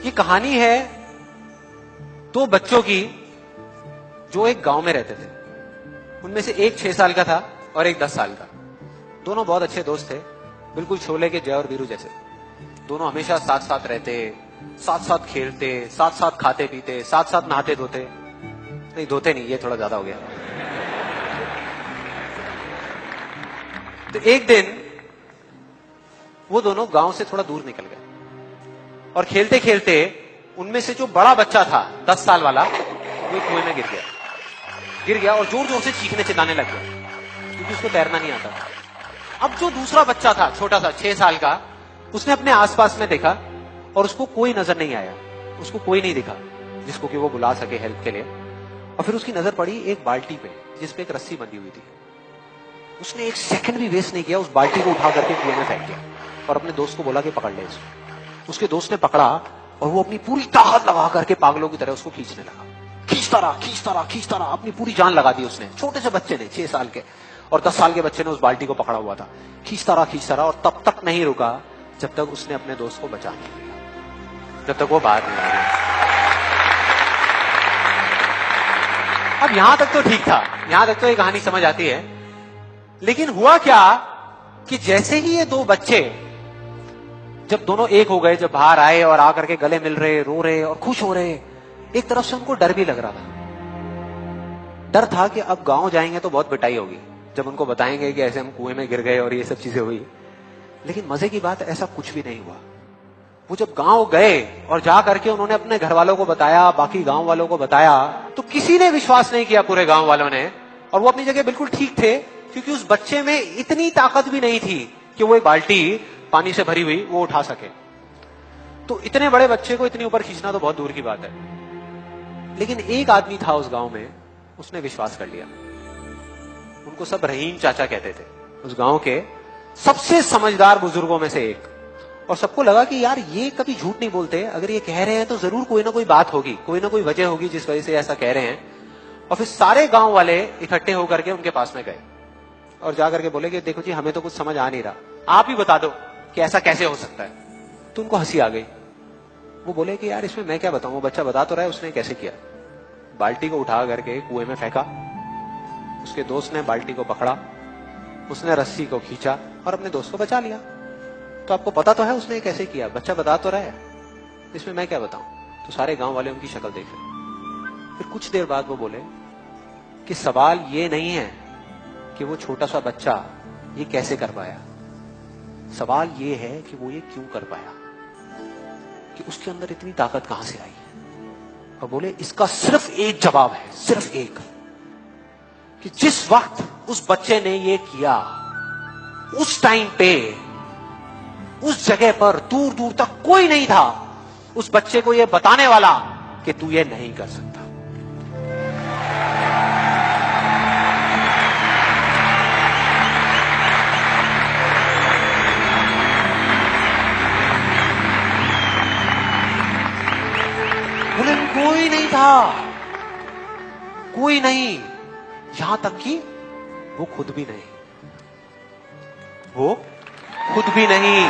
ये कहानी है दो बच्चों की जो एक गांव में रहते थे। उनमें से एक 6 साल का था और एक 10 साल का। दोनों बहुत अच्छे दोस्त थे, बिल्कुल शोले के जय और वीरू जैसे। दोनों हमेशा साथ साथ रहते, साथ साथ खेलते, साथ साथ खाते पीते, साथ साथ नहाते धोते। नहीं, धोते नहीं, ये थोड़ा ज्यादा हो गया। तो एक दिन वो दोनों गांव से थोड़ा दूर निकल गए और खेलते खेलते उनमें से जो बड़ा बच्चा था 10 साल वाला, वो कुएं में गिर गया और जोर जोर से चीखने चिल्लाने लग गया, क्योंकि उसको तैरना नहीं आता था। अब जो दूसरा बच्चा था, छोटा सा 6 साल का, उसने अपने आसपास में देखा और उसको कोई नजर नहीं आया, उसको कोई नहीं दिखा जिसको कि वो बुला सके हेल्प के लिए। और फिर उसकी नजर पड़ी एक बाल्टी पे जिसपे एक रस्सी बंधी हुई थी। उसने एक सेकंड भी वेस्ट नहीं किया, उस बाल्टी को उठा करके कुएं में फेंक दिया और अपने दोस्त को बोला कि पकड़ ले इसको। उसके दोस्त ने पकड़ा और वो अपनी पूरी ताकत लगा करके पागलों की तरह उसको खींचने लगा। खींचता रहा, अपनी पूरी जान लगा दी उसने। छोटे से बच्चे ने, 6 साल के और 10 साल के बच्चे ने उस बाल्टी को पकड़ा हुआ था। खींचता रहा और तब तक नहीं रुका जब तक उसने अपने दोस्त को बचा नहीं लिया, जब तक वो बाहर नहीं आ गया। अब यहां तक तो ठीक था, यहां तक तो ये कहानी समझ आती है। लेकिन हुआ क्या कि जैसे ही ये दो बच्चे, जब दोनों एक हो गए, जब बाहर आए और आकर के गले मिल रहे, रो रहे और खुश हो रहे, एक तरफ से उनको डर भी लग रहा था। डर था कि अब गांव जाएंगे तो बहुत पिटाई होगी जब उनको बताएंगे कि ऐसे हम कुएं में गिर गए और ये सब चीजें हुई। लेकिन मजे की बात, ऐसा कुछ भी नहीं हुआ। वो जब गांव गए और जा करके उन्होंने अपने घर वालों को बताया, बाकी गांव वालों को बताया, तो किसी ने विश्वास नहीं किया, पूरे गांव वालों ने। और वो अपनी जगह बिल्कुल ठीक थे, क्योंकि उस बच्चे में इतनी ताकत भी नहीं थी कि वो एक बाल्टी पानी से भरी हुई वो उठा सके। तो इतने बड़े बच्चे को इतनी ऊपर खींचना तो बहुत दूर की बात है। लेकिन एक आदमी था उस गांव में, उसने विश्वास कर लिया। उनको सब रहीम चाचा कहते थे, उस गांव के सबसे समझदार बुजुर्गों में से एक। और सबको लगा कि यार ये कभी झूठ नहीं बोलते, अगर ये कह रहे हैं तो जरूर कोई ना कोई बात होगी, कोई ना कोई वजह होगी जिस वजह से ऐसा कह रहे हैं। और फिर सारे गांव वाले इकट्ठे होकर के उनके पास में गए और जाकर के बोले कि देखो जी, हमें तो कुछ समझ आ नहीं रहा, आप ही बता दो कि ऐसा कैसे हो सकता है। तो उनको हंसी आ गई। वो बोले कि यार इसमें मैं क्या बताऊं, वो बच्चा बता तो रहा है उसने कैसे किया। बाल्टी को उठा करके कुएं में फेंका, उसके दोस्त ने बाल्टी को पकड़ा, उसने रस्सी को खींचा और अपने दोस्त को बचा लिया। तो आपको पता तो है उसने कैसे किया, बच्चा बता तो रहा है, इसमें मैं क्या बताऊं। तो सारे गांव वाले उनकी शक्ल देख रहे। फिर कुछ देर बाद वो बोले कि सवाल ये नहीं है कि वो छोटा सा बच्चा ये कैसे कर पाया, सवाल ये है कि वो ये क्यों कर पाया, कि उसके अंदर इतनी ताकत कहां से आई। और बोले इसका सिर्फ एक जवाब है, सिर्फ एक, कि जिस वक्त उस बच्चे ने ये किया, उस टाइम पे उस जगह पर दूर दूर तक कोई नहीं था उस बच्चे को ये बताने वाला कि तू ये नहीं कर सकता। बोले कोई नहीं था, कोई नहीं, यहां तक कि वो खुद भी नहीं, वो खुद भी नहीं।